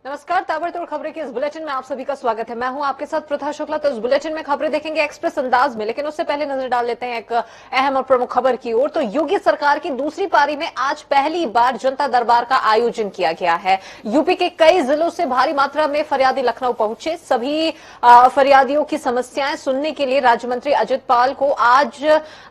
नमस्कार, ताबड़तोड़ खबरें के इस बुलेटिन में आप सभी का स्वागत है। मैं हूं आपके साथ प्रथा शुक्ला। तो इस बुलेटिन में खबरें देखेंगे एक्सप्रेस अंदाज में, लेकिन उससे पहले नजर डाल लेते हैं एक अहम और प्रमुख खबर की ओर। तो योगी सरकार की दूसरी पारी में आज पहली बार जनता दरबार का आयोजन किया गया है। यूपी के कई जिलों से भारी मात्रा में फरियादी लखनऊ पहुंचे। सभी फरियादियों की समस्याएं सुनने के लिए राज्य मंत्री अजित पाल को आज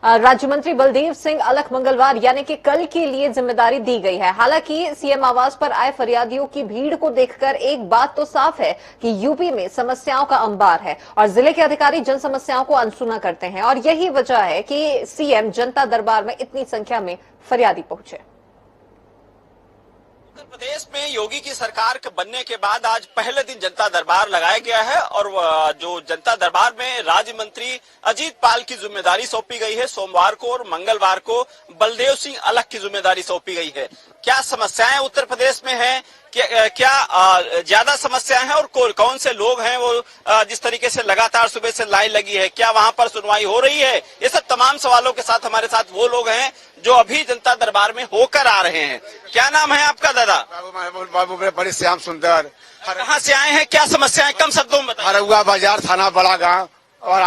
राज्य मंत्री बलदेव सिंह अलख मंगलवार यानी कि कल के लिए जिम्मेदारी दी गई है। हालांकि सीएम आवास पर आए फरियादियों की भीड़ को देखकर एक बात तो साफ है कि यूपी में समस्याओं का अंबार है और जिले के अधिकारी जन समस्याओं को अनसुना करते हैं और यही वजह है कि सीएम जनता दरबार में इतनी संख्या में फरियादी पहुंचे। उत्तर प्रदेश में योगी की सरकार बनने के बाद आज पहले दिन जनता दरबार लगाया गया है और जो जनता दरबार में राज्य मंत्री अजीत पाल की जिम्मेदारी सौंपी गई है। सोमवार को और मंगलवार को बलदेव सिंह अलख की जिम्मेदारी सौंपी गई है। क्या समस्याएं उत्तर प्रदेश में हैं, क्या ज्यादा समस्याएं हैं और कौन से लोग हैं वो जिस तरीके से लगातार सुबह से लाइन लगी है, क्या वहां पर सुनवाई हो रही है, ये सब तमाम सवालों के साथ हमारे साथ वो लोग हैं जो अभी जनता दरबार में होकर आ रहे हैं। क्या नाम है आपका दादा? बाबू बड़े श्याम सुंदर। कहाँ से आए हैं, क्या समस्याएं कम शब्दों में बताइए। हरुआ बाजार थाना बड़ा गाँव और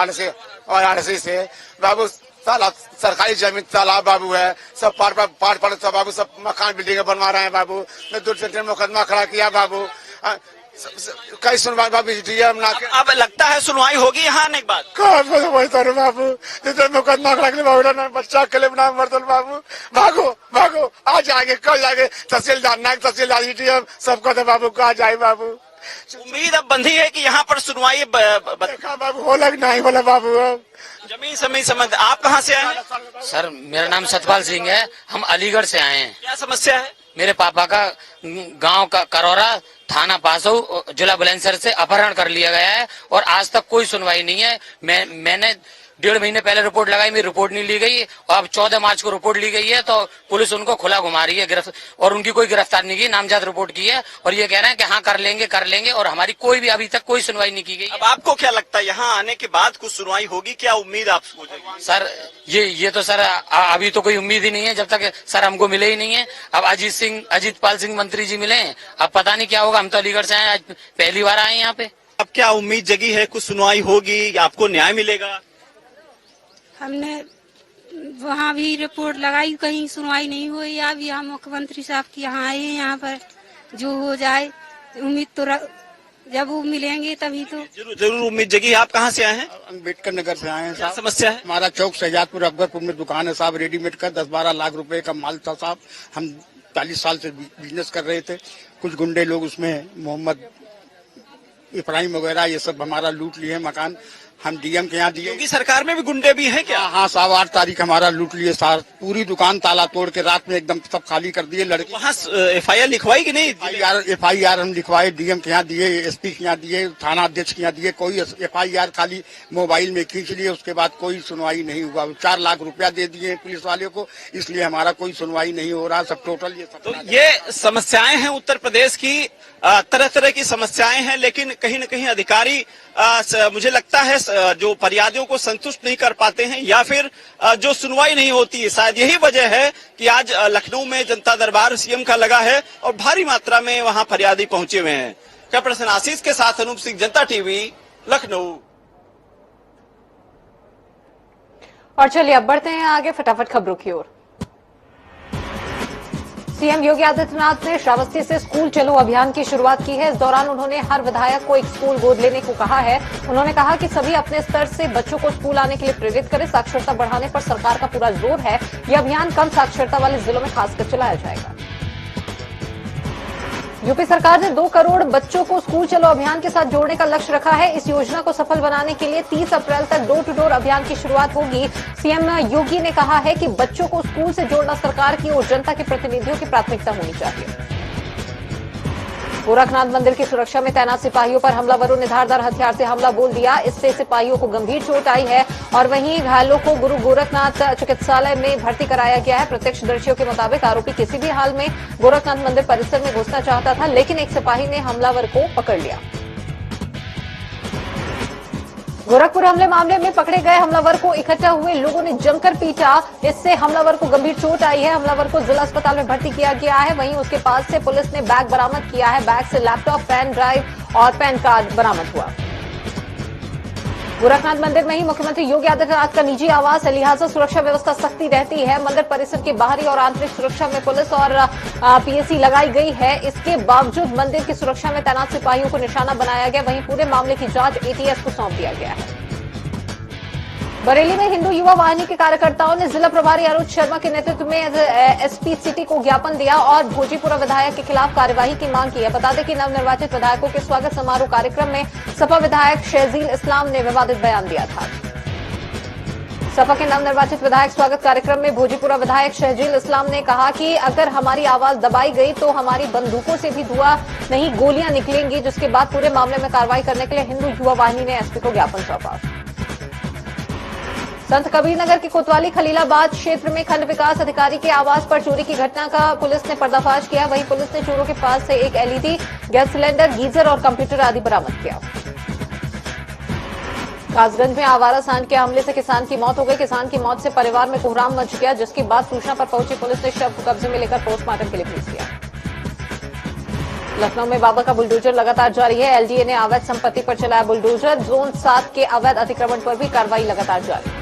आरसी से बाबू तालाब सरकारी जमीन तालाब बाबू है, सब पार सब बाबू सब मकान बिल्डिंग बनवा रहे हैं बाबू। मैं 2 मुकदमा खड़ा किया बाबू, कई सुनवाई बाबू अब लगता है सुनवाई होगी यहाँ आने के बाद। बाबू मुकदमा खड़ा कर बाबू बच्चा के लिए मरदल बाबू भागो भागो आज आएंगे कल जाएंगे तहसीलदार नायक तहसीलदार डीएम सबको तो बाबू कहा जाए बाबू। उम्मीद अब बंधी है कि यहाँ पर सुनवाई बाबू होला नहीं होला बाबू। जमीन समय संबंध। आप कहाँ से आए हैं? सर मेरा नाम सतपाल सिंह है, हम अलीगढ़ से आए हैं। क्या समस्या है? मेरे पापा का गांव का करौरा थाना पासो जिला बुलंदशहर से अपहरण कर लिया गया है और आज तक कोई सुनवाई नहीं है। मैंने 1.5 महीने पहले रिपोर्ट लगाई, मेरी रिपोर्ट नहीं ली गई और अब 14 मार्च को रिपोर्ट ली गई है तो पुलिस उनको खुला घुमा रही है और उनकी कोई गिरफ्तार नहीं की, नामजद रिपोर्ट की है और ये कह रहे हैं कि हाँ कर लेंगे और हमारी कोई भी अभी तक कोई सुनवाई नहीं की गई। अब आपको क्या लगता है यहाँ आने के बाद कुछ सुनवाई होगी, क्या उम्मीद आपको? सर ये तो सर अभी तो कोई उम्मीद ही नहीं है जब तक सर हमको मिले ही नहीं है। अब अजीत पाल सिंह मंत्री जी मिले, अब पता नहीं क्या होगा। हम तो अलीगढ़ से आए, आज पहली बार आए यहाँ पे। अब क्या उम्मीद जगी है, कुछ सुनवाई होगी, आपको न्याय मिलेगा? हमने वहाँ भी रिपोर्ट लगाई, कहीं सुनवाई नहीं हुई। अब यहाँ मुख्यमंत्री साहब की यहाँ आए, यहाँ पर जो हो जाए उम्मीद तो जब वो मिलेंगे तभी तो जरूर उम्मीद जगी। आप कहाँ से आए हैं? अम्बेडकर नगर से आए हैं। क्या समस्या है? हमारा चौक शहजादपुर अफगरपुर में दुकान है साहब, रेडीमेड का 10-12 लाख रुपए का माल था साहब। हम 40 साल से बिजनेस कर रहे थे। कुछ गुंडे लोग उसमें मोहम्मद इब्राहिम वगैरह ये सब हमारा लूट लिए मकान। हम डीएम के यहाँ दिए। योगी सरकार में भी गुंडे भी हैं क्या? हाँ साहब, 8 तारीख हमारा लूट लिए साहब, पूरी दुकान ताला तोड़ के रात में एकदम सब खाली कर दिए। लड़के वहाँ FIR लिखवाई कि नहीं? FIR हम लिखवाए, डीएम के यहाँ दिए, एसपी के यहाँ दिए, थाना अध्यक्ष के यहाँ दिए। कोई FIR खाली मोबाइल में खींच लिए, उसके बाद कोई सुनवाई नहीं हुआ। 4 लाख रुपया दे दिए पुलिस वाले को, इसलिए हमारा कोई सुनवाई नहीं हो रहा। सब टोटल ये सब। तो ये समस्याएं हैं उत्तर प्रदेश की, तरह तरह की समस्याएं हैं, लेकिन कहीं न कहीं अधिकारी मुझे लगता है जो फरियादियों को संतुष्ट नहीं कर पाते हैं या फिर जो सुनवाई नहीं होती है। शायद यही वजह है कि आज लखनऊ में जनता दरबार सीएम का लगा है और भारी मात्रा में वहां फरियादी पहुंचे हुए हैं। कैमरामैन आशीष के साथ अनूप सिंह, जनता टीवी, लखनऊ। और चलिए अब बढ़ते हैं आगे फटाफट खबरों की ओर। सीएम योगी आदित्यनाथ ने श्रावस्ती से स्कूल चलो अभियान की शुरुआत की है। इस दौरान उन्होंने हर विधायक को एक स्कूल गोद लेने को कहा है। उन्होंने कहा कि सभी अपने स्तर से बच्चों को स्कूल आने के लिए प्रेरित करें। साक्षरता बढ़ाने पर सरकार का पूरा जोर है। यह अभियान कम साक्षरता वाले जिलों में खासकर चलाया जाएगा। यूपी सरकार ने 2 करोड़ बच्चों को स्कूल चलो अभियान के साथ जोड़ने का लक्ष्य रखा है। इस योजना को सफल बनाने के लिए 30 अप्रैल तक डोर टू डोर अभियान की शुरुआत होगी। सीएम योगी ने कहा है कि बच्चों को स्कूल से जोड़ना सरकार की और जनता के प्रतिनिधियों की प्राथमिकता होनी चाहिए। गोरखनाथ मंदिर की सुरक्षा में तैनात सिपाहियों पर हमलावरों ने धारदार हथियार से हमला बोल दिया। इससे सिपाहियों को गंभीर चोट आई है और वहीं घायलों को गुरु गोरखनाथ चिकित्सालय में भर्ती कराया गया है। प्रत्यक्षदर्शियों के मुताबिक आरोपी किसी भी हाल में गोरखनाथ मंदिर परिसर में घुसना चाहता था, लेकिन एक सिपाही ने हमलावर को पकड़ लिया। गोरखपुर हमले मामले में पकड़े गए हमलावर को इकट्ठा हुए लोगों ने जमकर पीटा। इससे हमलावर को गंभीर चोट आई है। हमलावर को जिला अस्पताल में भर्ती किया गया है। वहीं उसके पास से पुलिस ने बैग बरामद किया है। बैग से लैपटॉप, पेन ड्राइव और पैन कार्ड बरामद हुआ। गोरखनाथ मंदिर में ही मुख्यमंत्री योगी आदित्यनाथ का निजी आवास है, लिहाजा सुरक्षा व्यवस्था सख्ती रहती है। मंदिर परिसर की बाहरी और आंतरिक सुरक्षा में पुलिस और पीएसी लगाई गई है। इसके बावजूद मंदिर की सुरक्षा में तैनात सिपाहियों को निशाना बनाया गया। वहीं पूरे मामले की जांच एटीएस को सौंप दिया गया है। बरेली में हिंदू युवा वाहिनी के कार्यकर्ताओं ने जिला प्रभारी अरुण शर्मा के नेतृत्व में एसपी सिटी को ज्ञापन दिया और भोजीपुरा विधायक के खिलाफ कार्यवाही की मांग की है। बता दें कि नवनिर्वाचित विधायकों के स्वागत समारोह कार्यक्रम में सपा विधायक शहजील इस्लाम ने विवादित बयान दिया था। सपा के नवनिर्वाचित विधायक स्वागत कार्यक्रम में भोजीपुरा विधायक शहजील इस्लाम ने कहा कि अगर हमारी आवाज दबाई गई तो हमारी बंदूकों से भी धुआं नहीं गोलियां निकलेंगी। जिसके बाद पूरे मामले में कार्रवाई करने के लिए हिंदू युवा वाहिनी ने एसपी को ज्ञापन सौंपा। संत कबीरनगर के कोतवाली खलीलाबाद क्षेत्र में खंड विकास अधिकारी के आवास पर चोरी की घटना का पुलिस ने पर्दाफाश किया। वहीं पुलिस ने चोरों के पास से एक एलईडी, गैस सिलेंडर, गीजर और कंप्यूटर आदि बरामद किया। कासगंज में आवारा सांड के हमले से किसान की मौत हो गई। किसान की मौत से परिवार में कोहराम मच गया, जिसके बाद सूचना पर पहुंची पुलिस ने शव को कब्जे में लेकर पोस्टमार्टम के लिए भेज दिया। लखनऊ में बाबा का बुलडोजर लगातार जारी है। एलडीए ने अवैध संपत्ति पर चलाया बुलडोजर। जोन 7 के अवैध अतिक्रमण पर भी कार्रवाई लगातार जारी।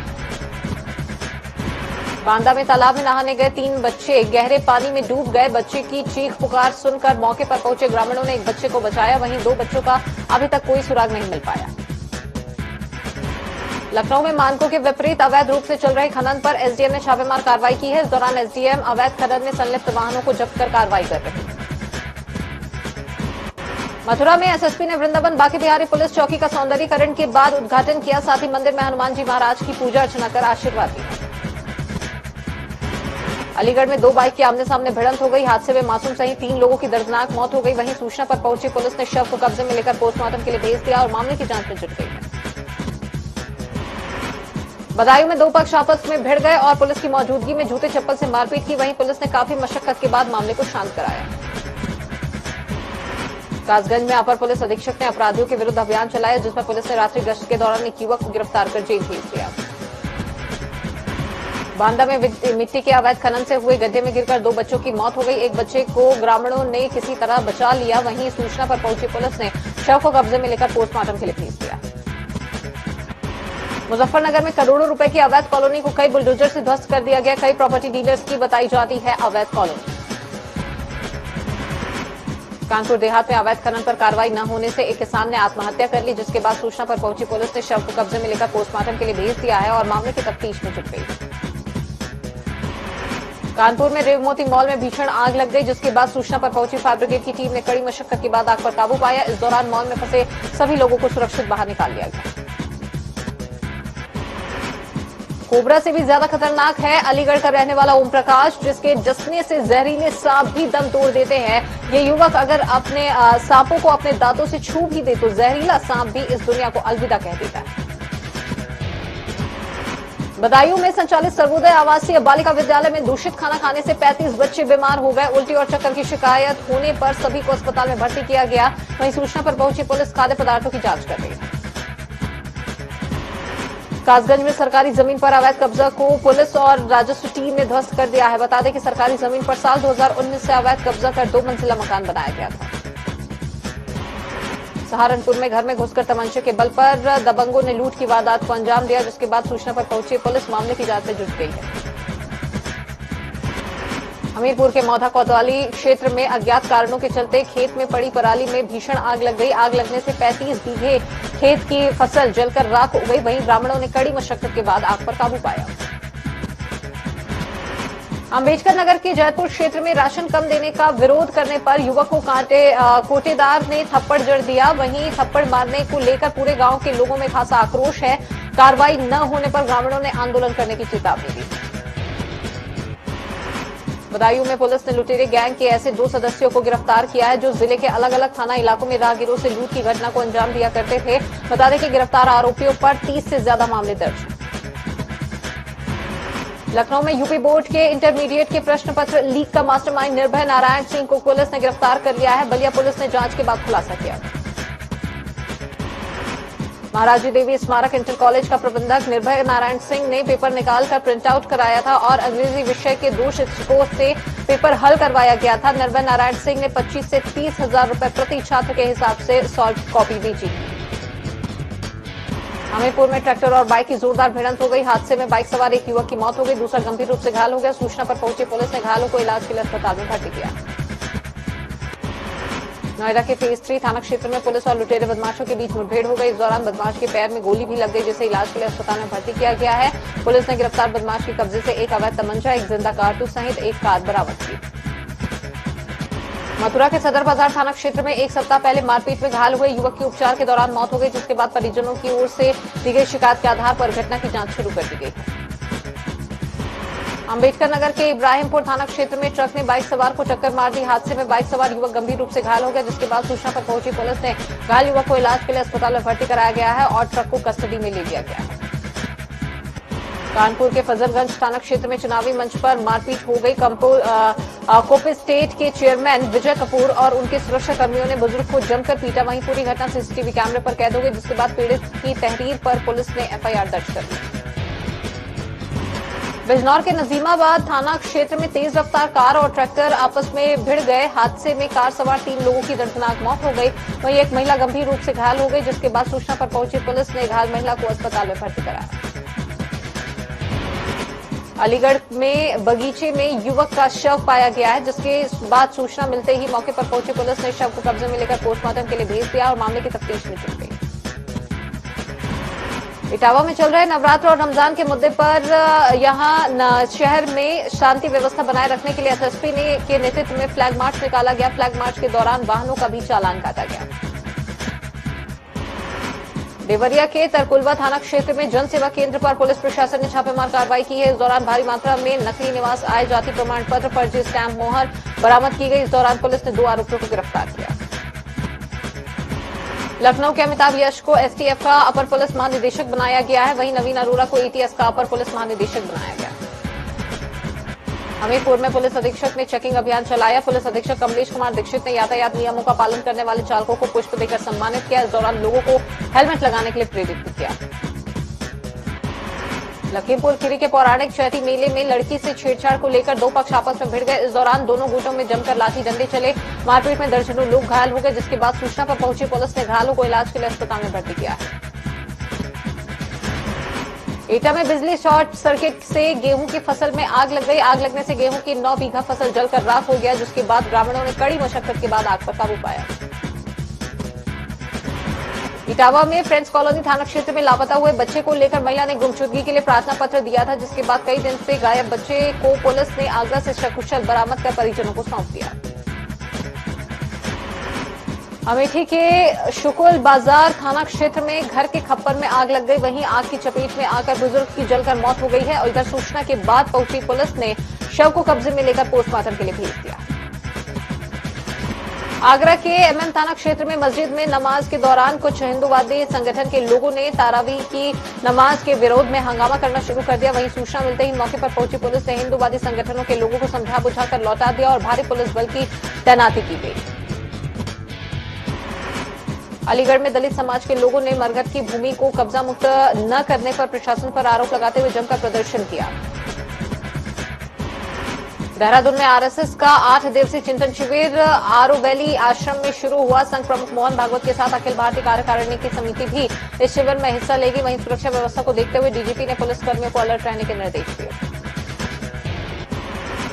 बांदा में तालाब में नहाने गए 3 बच्चे गहरे पानी में डूब गए। बच्चे की चीख पुकार सुनकर मौके पर पहुंचे ग्रामीणों ने एक बच्चे को बचाया। वहीं 2 बच्चों का अभी तक कोई सुराग नहीं मिल पाया। लखनऊ में मानकों के विपरीत अवैध रूप से चल रहे खनन पर एसडीएम ने छापेमार कार्रवाई की है। इस दौरान एसडीएम अवैध खनन में संलिप्त वाहनों को जब्त कर कार्रवाई कर रहे हैं। मथुरा में एसएसपी ने वृंदावन बांके बिहारी पुलिस चौकी का सौंदर्यीकरण के बाद उद्घाटन किया। साथ ही मंदिर में हनुमान जी महाराज की पूजा अर्चना कर आशीर्वाद दिया। अलीगढ़ में 2 बाइक की आमने सामने भिड़ंत हो गई। हादसे में मासूम सहित 3 लोगों की दर्दनाक मौत हो गई। वहीं सूचना पर पहुंची पुलिस ने शव को कब्जे में लेकर पोस्टमार्टम के लिए भेज दिया और मामले की जांच में जुट गई है। बदायूं में 2 पक्ष आपस में भिड़ गए और पुलिस की मौजूदगी में जूते चप्पल से मारपीट की। वहीं पुलिस ने काफी मशक्कत के बाद मामले को शांत कराया। कासगंज में अपर पुलिस अधीक्षक ने अपराधियों के विरुद्ध अभियान चलाया, जिसमें पुलिस ने रात्रि गश्त के दौरान एक युवक को गिरफ्तार कर जेल भेज दिया। बांदा में मिट्टी के अवैध खनन से हुए गड्ढे में गिरकर 2 बच्चों की मौत हो गई। एक बच्चे को ग्रामीणों ने किसी तरह बचा लिया। वहीं सूचना पर पहुंची पुलिस ने शव को कब्जे में लेकर पोस्टमार्टम के लिए भेज दिया। मुजफ्फरनगर में करोड़ों रुपए की अवैध कॉलोनी को कई बुलडोजर से ध्वस्त कर दिया गया। कई प्रॉपर्टी डीलर्स की बताई जाती है अवैध कॉलोनी। कानपुर देहात में अवैध खनन पर कार्रवाई न होने से एक किसान ने आत्महत्या कर ली, जिसके बाद सूचना पर पहुंची पुलिस ने शव को कब्जे में लेकर पोस्टमार्टम के लिए भेज दिया है और मामले की तफ्तीश में जुट गई। कानपुर में रेवमोती मॉल में भीषण आग लग गई, जिसके बाद सूचना पर पहुंची फायर ब्रिगेड की टीम ने कड़ी मशक्कत के बाद आग पर काबू पाया। इस दौरान मॉल में फंसे सभी लोगों को सुरक्षित बाहर निकाल लिया गया। कोबरा से भी ज्यादा खतरनाक है अलीगढ़ का रहने वाला ओम प्रकाश, जिसके डसने से जहरीले सांप भी दम तोड़ देते हैं। ये युवक अगर अपने सांपों को अपने दांतों से छू भी दे तो जहरीला सांप भी इस दुनिया को अलविदा कह देता है। बदायूं में संचालित सर्वोदय आवासीय बालिका विद्यालय में दूषित खाना खाने से 35 बच्चे बीमार हो गए। उल्टी और चक्कर की शिकायत होने पर सभी को अस्पताल में भर्ती किया गया। वहीं सूचना पर पहुंची पुलिस खाद्य पदार्थों की जांच कर रही है। कासगंज में सरकारी जमीन पर अवैध कब्जा को पुलिस और राजस्व टीम ने ध्वस्त कर दिया है। बता दें कि सरकारी जमीन पर साल 2019 से अवैध कब्जा कर 2 मंजिला मकान बनाया गया था। सहारनपुर में घर में घुसकर तमंचे के बल पर दबंगों ने लूट की वारदात को अंजाम दिया, जिसके बाद सूचना पर पहुंची पुलिस मामले की जांच में जुट गई है। हमीरपुर के मौधा कोतवाली क्षेत्र में अज्ञात कारणों के चलते खेत में पड़ी पराली में भीषण आग लग गई। आग लगने से 35 बीघे खेत की फसल जलकर राख हो गई। वहीं ग्रामीणों ने कड़ी मशक्कत के बाद आग पर काबू पाया। अम्बेडकर नगर के जयपुर क्षेत्र में राशन कम देने का विरोध करने पर युवक को कोटेदार ने थप्पड़ जड़ दिया। वहीं थप्पड़ मारने को लेकर पूरे गांव के लोगों में खासा आक्रोश है। कार्रवाई न होने पर ग्रामीणों ने आंदोलन करने की चेतावनी दी। बदायूं में पुलिस ने लुटेरे गैंग के ऐसे 2 सदस्यों को गिरफ्तार किया है, जो जिले के अलग अलग थाना इलाकों में राहगीरों से लूट की घटना को अंजाम दिया करते थे। बता दें कि गिरफ्तार आरोपियों पर 30 से ज्यादा मामले दर्ज हैं। लखनऊ में यूपी बोर्ड के इंटरमीडिएट के प्रश्न पत्र लीक का मास्टरमाइंड निर्भय नारायण सिंह को पुलिस ने गिरफ्तार कर लिया है। बलिया पुलिस ने जांच के बाद खुलासा किया। महाराजी देवी स्मारक इंटर कॉलेज का प्रबंधक निर्भय नारायण सिंह ने पेपर निकालकर प्रिंट आउट कराया था और अंग्रेजी विषय के 2 शिक्षकों से पेपर हल करवाया गया था। निर्भय नारायण सिंह ने 25 से 30 हजार रुपए प्रति छात्र के हिसाब से सॉल्व कॉपी बेची। हमीरपुर में ट्रैक्टर और बाइक की जोरदार भिड़ंत हो गई। हादसे में बाइक सवार एक युवक की मौत हो गई, दूसरा गंभीर रूप से घायल हो गया। सूचना पर पहुंची पुलिस ने घायलों को इलाज के लिए अस्पताल में भर्ती किया। नोएडा के फेज 3 थाना क्षेत्र में पुलिस और लुटेरे बदमाशों के बीच मुठभेड़ हो गई। इस दौरान बदमाश के पैर में गोली भी लग गई, जिसे इलाज के लिए अस्पताल में भर्ती किया गया है। पुलिस ने गिरफ्तार बदमाश के कब्जे से एक अवैध तमंचा, एक जिंदा कारतूस सहित एक कार बरामद की। मथुरा के सदर बाजार थाना क्षेत्र में एक सप्ताह पहले मारपीट में घायल हुए युवक की उपचार के दौरान मौत हो गई, जिसके बाद परिजनों की ओर से दी गई शिकायत के आधार पर घटना की जांच शुरू कर दी गई है। अंबेडकर नगर के इब्राहिमपुर थाना क्षेत्र में ट्रक ने बाइक सवार को टक्कर मार दी। हादसे में बाइक सवार युवक गंभीर रूप से घायल हो गया, जिसके बाद सूचना पर पहुंची पुलिस ने घायल युवक को इलाज के लिए अस्पताल में भर्ती कराया गया है और ट्रक को कस्टडी में ले लिया गया है। कानपुर के फजलगंज थाना क्षेत्र में चुनावी मंच पर मारपीट हो गई। कोपे स्टेट के चेयरमैन विजय कपूर और उनके सुरक्षा कर्मियों ने बुजुर्ग को जमकर पीटा। वहीं पूरी घटना सीसीटीवी कैमरे पर कैद हो गई, जिसके बाद पीड़ित की तहरीर पर पुलिस ने एफआईआर दर्ज कर ली। बिजनौर के नजीमाबाद थाना क्षेत्र में तेज रफ्तार कार और ट्रैक्टर आपस में भिड़ गए। हादसे में कार सवार 3 लोगों की दर्दनाक मौत हो गई। वहीं एक महिला गंभीर रूप से घायल हो गई, जिसके बाद सूचना पर पहुंची पुलिस ने घायल महिला को अस्पताल में भर्ती कराया। अलीगढ़ में बगीचे में युवक का शव पाया गया है, जिसके बाद सूचना मिलते ही मौके पर पहुंची पुलिस ने शव को कब्जे में लेकर पोस्टमार्टम के लिए भेज दिया और मामले की तफ्तीश में जुट गई। इटावा में चल रहे नवरात्र और रमजान के मुद्दे पर यहां शहर में शांति व्यवस्था बनाए रखने के लिए एसएसपी के नेतृत्व में फ्लैग मार्च निकाला गया। फ्लैग मार्च के दौरान वाहनों का भी चालान काटा गया। देवरिया के तरकुलवा थाना क्षेत्र में जन सेवा केंद्र पर पुलिस प्रशासन ने छापेमार कार्रवाई की है। इस दौरान भारी मात्रा में नकली निवास आय जाति प्रमाण पत्र, फर्जी स्टैंप मोहर बरामद की गई। इस दौरान पुलिस ने 2 आरोपियों को गिरफ्तार किया। लखनऊ के अमिताभ यश को एसटीएफ का अपर पुलिस महानिदेशक बनाया गया है। वहीं नवीन अरोड़ा को एटीएस का अपर पुलिस महानिदेशक बनाया गया। हमीरपुर में पुलिस अधीक्षक ने चेकिंग अभियान चलाया। पुलिस अधीक्षक कमलेश कुमार दीक्षित ने यातायात नियमों का पालन करने वाले चालकों को पुष्प देकर सम्मानित किया। इस दौरान लोगों को हेलमेट लगाने के लिए प्रेरित भी किया। लखीमपुर खीरी के पौराणिक चैती मेले में लड़की से छेड़छाड़ को लेकर 2 पक्ष आपस में भिड़ गए। इस दौरान दोनों गुटों में जमकर लाठी डंडे चले। मारपीट में दर्जनों लोग घायल हो गए, जिसके बाद सूचना पर पहुंची पुलिस ने घायलों को इलाज के लिए अस्पताल में भर्ती किया है। एटा में बिजली शॉर्ट सर्किट से गेहूं की फसल में आग लग गई। आग लगने से गेहूं की 9 बीघा फसल जलकर राख हो गया, जिसके बाद ग्रामीणों ने कड़ी मशक्कत के बाद आग पर काबू पाया। इटावा में फ्रेंड्स कॉलोनी थाना क्षेत्र में लापता हुए बच्चे को लेकर महिला ने गुमशुदगी के लिए प्रार्थना पत्र दिया था, जिसके बाद कई दिन से गायब बच्चे को पुलिस ने आगरा से सकुशल बरामद कर परिजनों को सौंप दिया। अमेठी के शुकुल बाजार थाना क्षेत्र में घर के खप्पर में आग लग गई। वहीं आग की चपेट में आकर बुजुर्ग की जलकर मौत हो गई है और इधर सूचना के बाद पहुंची पुलिस ने शव को कब्जे में लेकर पोस्टमार्टम के लिए भेज दिया। आगरा के एमएम थाना क्षेत्र में मस्जिद में नमाज के दौरान कुछ हिंदूवादी संगठन के लोगों ने तारावी की नमाज के विरोध में हंगामा करना शुरू कर दिया। वहीं सूचना मिलते ही मौके पर पहुंची पुलिस ने हिंदूवादी संगठनों के लोगों को समझा बुझाकर लौटा दिया और भारी पुलिस बल की तैनाती की गई। अलीगढ़ में दलित समाज के लोगों ने मरघट की भूमि को कब्जा मुक्त न करने पर प्रशासन पर आरोप लगाते हुए जमकर प्रदर्शन किया। देहरादून में आरएसएस का 8 दिवसीय चिंतन शिविर आरोवैली आश्रम में शुरू हुआ। संघ प्रमुख मोहन भागवत के साथ अखिल भारतीय कार्यकारिणी की समिति भी इस शिविर में हिस्सा लेगी। वहीं सुरक्षा व्यवस्था को देखते हुए डीजीपी ने पुलिस कर्मियों को अलर्ट रहने के निर्देश दिए।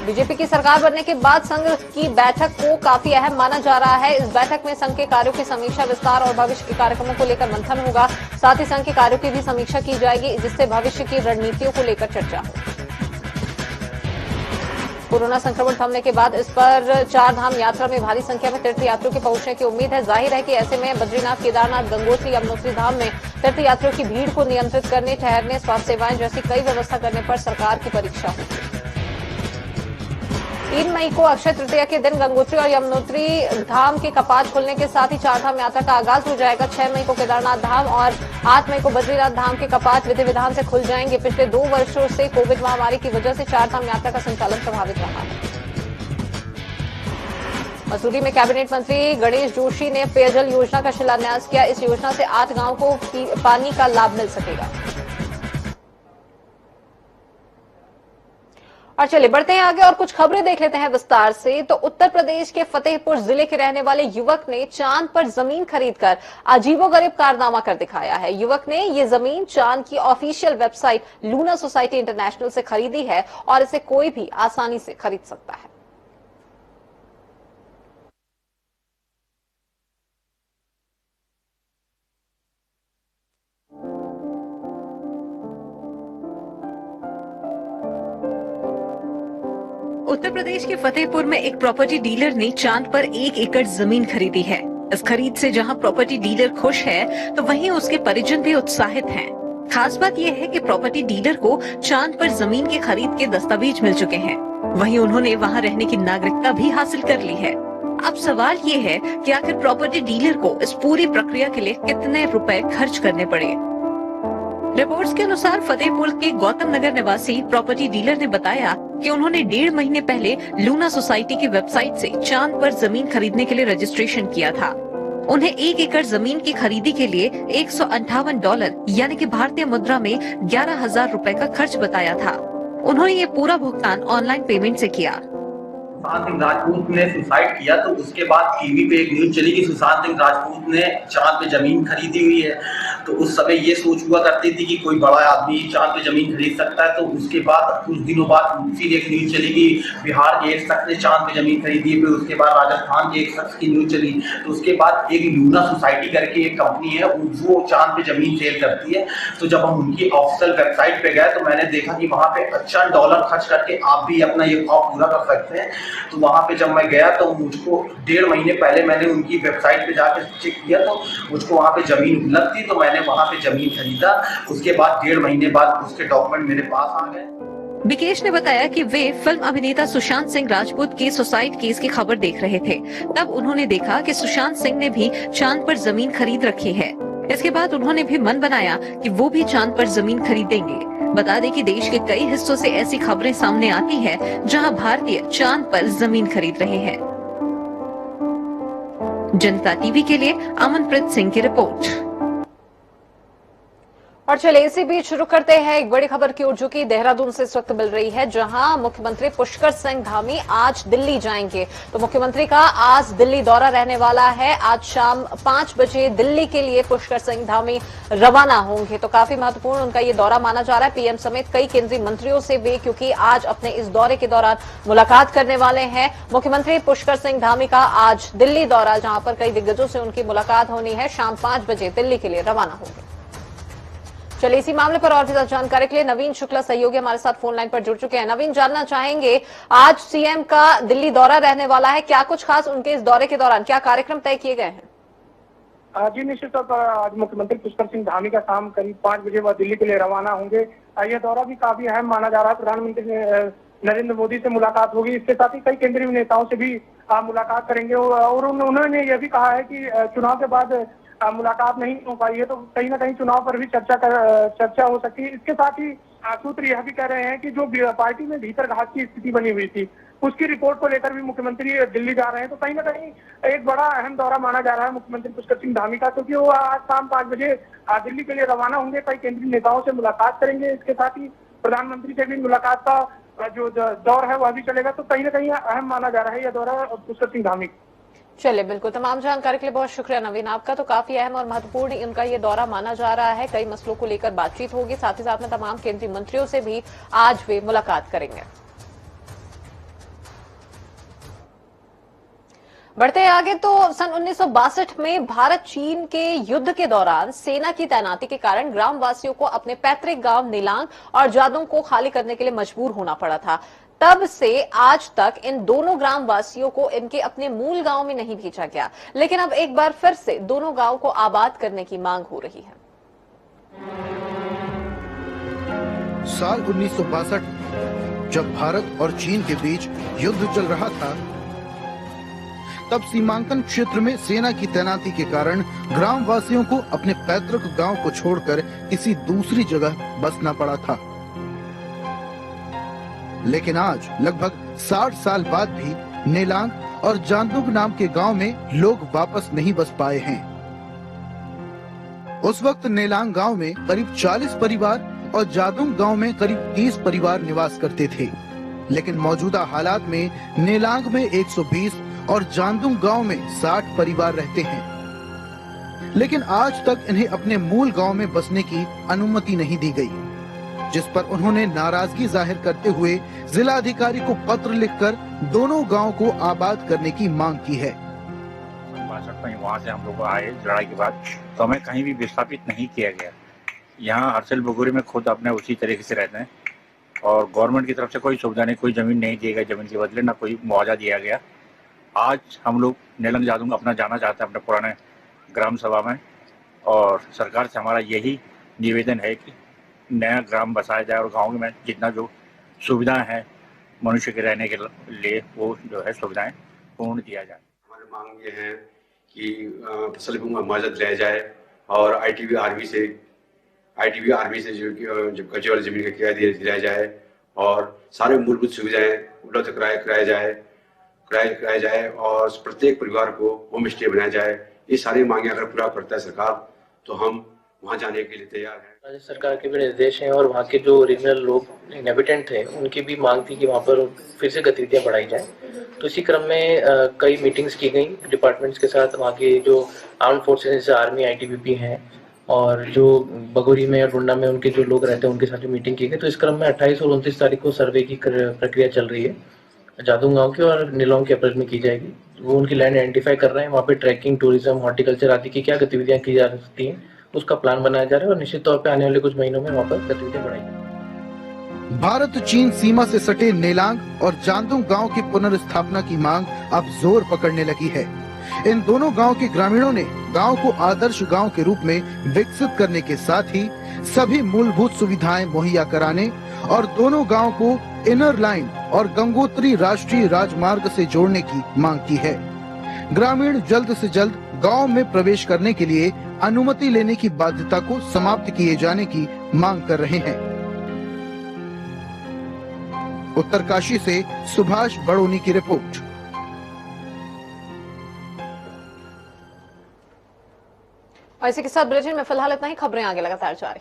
बीजेपी की सरकार बनने के बाद संघ की बैठक को काफी अहम माना जा रहा है। इस बैठक में संघ के कार्यों की समीक्षा, विस्तार और भविष्य के कार्यक्रमों को लेकर मंथन होगा। साथ ही संघ के कार्यों की भी समीक्षा की जाएगी, जिससे भविष्य की रणनीतियों को लेकर चर्चा हो। कोरोना संक्रमण थमने के बाद इस पर 4 धाम यात्रा में भारी संख्या में तीर्थयात्रियों के पहुंचने की उम्मीद है। जाहिर है कि ऐसे में बद्रीनाथ, केदारनाथ, गंगोत्री, यमुनोत्री धाम में तीर्थयात्रियों की भीड़ को नियंत्रित करने, ठहरने, स्वास्थ्य सेवाएं जैसी कई व्यवस्था करने पर सरकार की परीक्षा होगी। 3 मई को अक्षय तृतीया के दिन गंगोत्री और यमुनोत्री धाम के कपाट खुलने के साथ ही 4 धाम यात्रा का आगाज हो जाएगा। 6 मई को केदारनाथ धाम और 8 मई को बद्रीनाथ धाम के कपाट विधि विधान से खुल जाएंगे। पिछले 2 वर्षों से कोविड महामारी की वजह से 4 धाम यात्रा का संचालन प्रभावित रहा है। मसूरी में कैबिनेट मंत्री गणेश जोशी ने पेयजल योजना का शिलान्यास किया। इस योजना से 8 गांवों को पानी का लाभ मिल सकेगा। और चलिए बढ़ते हैं आगे और कुछ खबरें देख लेते हैं विस्तार से। तो उत्तर प्रदेश के फतेहपुर जिले के रहने वाले युवक ने चांद पर जमीन खरीदकर अजीबोगरीब कारनामा कर दिखाया है। युवक ने ये जमीन चांद की official website Luna society international से खरीदी है और इसे कोई भी आसानी से खरीद सकता है। उत्तर प्रदेश के फतेहपुर में एक प्रॉपर्टी डीलर ने चांद पर 1 एकड़ जमीन खरीदी है। इस खरीद से जहां प्रॉपर्टी डीलर खुश है तो वहीं उसके परिजन भी उत्साहित हैं। खास बात यह है कि प्रॉपर्टी डीलर को चांद पर जमीन की खरीद के दस्तावेज मिल चुके हैं। वहीं उन्होंने वहां रहने की नागरिकता भी हासिल कर ली है। अब सवाल ये है कि आखिर प्रॉपर्टी डीलर को इस पूरी प्रक्रिया के लिए कितने रुपए खर्च करने पड़े। रिपोर्ट्स के अनुसार फतेहपुर के गौतम नगर निवासी प्रॉपर्टी डीलर ने बताया कि उन्होंने 1.5 महीने पहले लूना सोसाइटी की वेबसाइट से चांद पर जमीन खरीदने के लिए रजिस्ट्रेशन किया था। उन्हें 1 एकड़ जमीन की खरीदी के लिए $158 यानी कि भारतीय मुद्रा में 11,000 रुपए का खर्च बताया था। उन्होंने ये पूरा भुगतान ऑनलाइन पेमेंट से किया। सुशांत सिंह राजपूत ने सुसाइड किया तो उसके बाद टीवी पे एक न्यूज चली कि सुशांत सिंह राजपूत ने चांद पे जमीन खरीदी हुई है। तो उस समय ये सोच हुआ करती थी कि कोई बड़ा आदमी चांद पे जमीन खरीद सकता है। तो उसके बाद कुछ दिनों बाद फिर एक न्यूज चली कि बिहार के एक शख्स ने चांद पे जमीन खरीदी है। फिर उसके बाद राजस्थान के एक शख्स की न्यूज चली। तो उसके बाद एक लूना सोसाइटी करके एक कंपनी है वो चांद पे जमीन सेल करती है। तो जब हम उनकी ऑफिशियल वेबसाइट पे गए तो मैंने देखा कि वहाँ पे अच्छा $1 खर्च करके आप भी अपना ये खौफ पूरा कर सकते हैं। तो वहां पे जब मैं गया तो मुझको 1.5 महीने पहले मैंने उनकी वेबसाइट पे जाकर चेक किया तो मुझको वहां पे जमीन उपलब्ध थी। तो मैंने वहां पे जमीन खरीदा। उसके बाद 1.5 महीने बाद उसके डॉक्यूमेंट मेरे पास आ गए। विकेश ने बताया कि वे फिल्म अभिनेता सुशांत सिंह राजपूत के सुसाइड केस की खबर देख रहे थे। तब उन्होंने देखा कि सुशांत सिंह ने भी चांद पर जमीन खरीद रखी है। इसके बाद उन्होंने भी मन बनाया कि वो भी चांद पर जमीन खरीदेंगे। बता दें कि देश के कई हिस्सों से ऐसी खबरें सामने आती हैं जहां भारतीय चांद पर जमीन खरीद रहे हैं। जनता टीवी के लिए अमनप्रीत सिंह की रिपोर्ट। और चलिए इसी बीच शुरू करते हैं एक बड़ी खबर की ओर जो कि देहरादून से इस वक्त मिल रही है, जहां मुख्यमंत्री पुष्कर सिंह धामी आज दिल्ली जाएंगे। तो मुख्यमंत्री का आज दिल्ली दौरा रहने वाला है। आज शाम 5 बजे दिल्ली के लिए पुष्कर सिंह धामी रवाना होंगे। तो काफी महत्वपूर्ण उनका ये दौरा माना जा रहा है। पीएम समेत कई केंद्रीय मंत्रियों से वे क्योंकि आज अपने इस दौरे के दौरान मुलाकात करने वाले हैं। मुख्यमंत्री पुष्कर सिंह धामी का आज दिल्ली दौरा, जहां पर कई दिग्गजों से उनकी मुलाकात होनी है। शाम 5 बजे दिल्ली के लिए रवाना होंगे। चलिए इसी मामले पर और भी ज्यादा जानकारी के लिए नवीन शुक्ला सहयोगी हमारे साथ फोन लाइन पर जुड़ चुके हैं। नवीन, जानना चाहेंगे आज सीएम का दिल्ली दौरा रहने वाला है, क्या कुछ खास उनके इस दौरे के दौरान क्या कार्यक्रम तय किए गए हैं? जी निश्चित तौर पर आज मुख्यमंत्री पुष्कर सिंह धामी का शाम करीब 5 बजे वह दिल्ली के लिए रवाना होंगे। यह दौरा भी काफी अहम माना जा रहा है। प्रधानमंत्री नरेंद्र मोदी से मुलाकात होगी। इसके साथ ही कई केंद्रीय नेताओं से भी मुलाकात करेंगे और उन्होंने यह भी कहा है कि चुनाव के बाद मुलाकात नहीं हो पाई है तो कहीं ना कहीं चुनाव पर भी चर्चा हो सकती है। इसके साथ ही सूत्र यह भी कह रहे हैं कि जो पार्टी में भीतर घात की स्थिति बनी हुई थी उसकी रिपोर्ट को लेकर भी मुख्यमंत्री दिल्ली जा रहे हैं। तो कहीं ना कहीं एक बड़ा अहम दौरा माना जा रहा है मुख्यमंत्री पुष्कर सिंह धामी का, क्योंकि वो आज शाम 5 बजे दिल्ली के लिए रवाना होंगे। कई केंद्रीय नेताओं से मुलाकात करेंगे। इसके साथ ही प्रधानमंत्री से भी मुलाकात का जो दौर है वह भी चलेगा। तो कहीं ना कहीं अहम माना जा रहा है यह दौरा पुष्कर सिंह धामी। चलिए बिल्कुल, तमाम जानकारी के लिए बहुत शुक्रिया नवीन आपका। तो काफी अहम और महत्वपूर्ण उनका ये दौरा माना जा रहा है। कई मसलों को लेकर बातचीत होगी, साथ ही साथ में तमाम केंद्रीय मंत्रियों से भी आज वे मुलाकात करेंगे। बढ़ते हैं आगे। तो सन 1962 में भारत चीन के युद्ध के दौरान सेना की तैनाती के कारण ग्रामवासियों को अपने पैतृक गांव निलांग और जादोंग को खाली करने के लिए मजबूर होना पड़ा था। तब से आज तक इन दोनों ग्रामवासियों को इनके अपने मूल गांव में नहीं भेजा गया, लेकिन अब एक बार फिर से दोनों गांव को आबाद करने की मांग हो रही है। साल 1962 जब भारत और चीन के बीच युद्ध चल रहा था, तब सीमांकन क्षेत्र में सेना की तैनाती के कारण ग्रामवासियों को अपने पैतृक गांव को छोड़कर किसी दूसरी जगह बसना पड़ा था। लेकिन आज लगभग 60 साल बाद भी नेलांग और जांदुग नाम के गांव में लोग वापस नहीं बस पाए हैं। उस वक्त नेलांग गांव में करीब 40 परिवार और जादुंग गांव में करीब 30 परिवार निवास करते थे, लेकिन मौजूदा हालात में नेलांग में 120 और जांदुंग गांव में 60 परिवार रहते हैं। लेकिन आज तक इन्हें अपने मूल गांव में बसने की अनुमति नहीं दी गई, जिस पर उन्होंने नाराजगी जाहिर करते हुए जिला अधिकारी को पत्र लिखकर दोनों गांव को आबाद करने की मांग की है। 62 में वहाँ से हम लोग आए लड़ाई के बाद, तो हमें कहीं भी विस्थापित नहीं किया गया। यहाँ हरसिल बगोरी में खुद अपने उसी तरीके से रहते हैं और गवर्नमेंट की तरफ से कोई सुविधा नहीं, कोई जमीन नहीं दी गई, जमीन के बदले ना कोई मुआवजा दिया गया। आज हम लोग नेलंग जादुंग अपना जाना चाहते हैं अपने पुराने ग्राम सभा में, और सरकार से हमारा यही निवेदन है कि नया ग्राम बसाया जाए और गाँव में जितना जो सुविधाएं हैं मनुष्य के रहने के लिए वो जो है सुविधाएं पूर्ण किया जाए। हमारी मांग ये है कि फसल बीमा मुआवजा दिलाया जाए और आईटीबी आरबी से जो कच्चे वाली जमीन का किराया दिलाया जाए और सारे मूलभूत सुविधाएं उपलब्ध कराया जाए और प्रत्येक परिवार को होम स्टे बनाया जाए। ये सारी मांगे अगर पूरा करता है सरकार तो हम वहाँ जाने के लिए तैयार हैं। राज्य सरकार के भी निर्देश हैं और वहाँ के जो ओरिजिनल लोग इनहेबिटेंट थे उनकी भी मांग थी कि वहाँ पर फिर से गतिविधियाँ बढ़ाई जाएं। तो इसी क्रम में कई मीटिंग्स की गई डिपार्टमेंट्स के साथ। वहाँ के जो आर्म फोर्सेज जैसे आर्मी आईटीबीपी हैं और जो बगोरी में और डुंडा में उनके जो लोग रहते हैं उनके साथ मीटिंग की गई। तो इस क्रम में 28 और 29 तारीख को सर्वे की प्रक्रिया चल रही है जादुंग गाँव की और नीलौंग के अप्रोच में की जाएगी। वो उनकी लैंड आइडेंटिफाई कर रहे हैं, वहाँ पे ट्रैकिंग, टूरिज्म, हॉर्टिकल्चर आदि की क्या गतिविधियाँ की जा सकती हैं उसका प्लान बनाया जा रहा है और निश्चित तौर पे आने वाले कुछ महीनों में वहाँ पर गतिविधियाँ बढ़ाई जाएंगी। भारत चीन सीमा से सटे नेलांग और जांदुंग गांव की पुनर्स्थापना की मांग अब जोर पकड़ने लगी है। इन दोनों गांव के ग्रामीणों ने गांव को आदर्श गांव के रूप में विकसित करने के साथ ही सभी मूलभूत सुविधाएं मुहैया कराने और दोनों गांव को इनर लाइन और गंगोत्री राष्ट्रीय राजमार्ग से जोड़ने की मांग की है। ग्रामीण जल्द से जल्द गांव में प्रवेश करने के लिए अनुमति लेने की बाध्यता को समाप्त किए जाने की मांग कर रहे हैं। उत्तरकाशी से सुभाष बड़ोनी की रिपोर्ट। और इसी के साथ बुलेटिन में फिलहाल इतना ही। खबरें आगे लगातार जारी।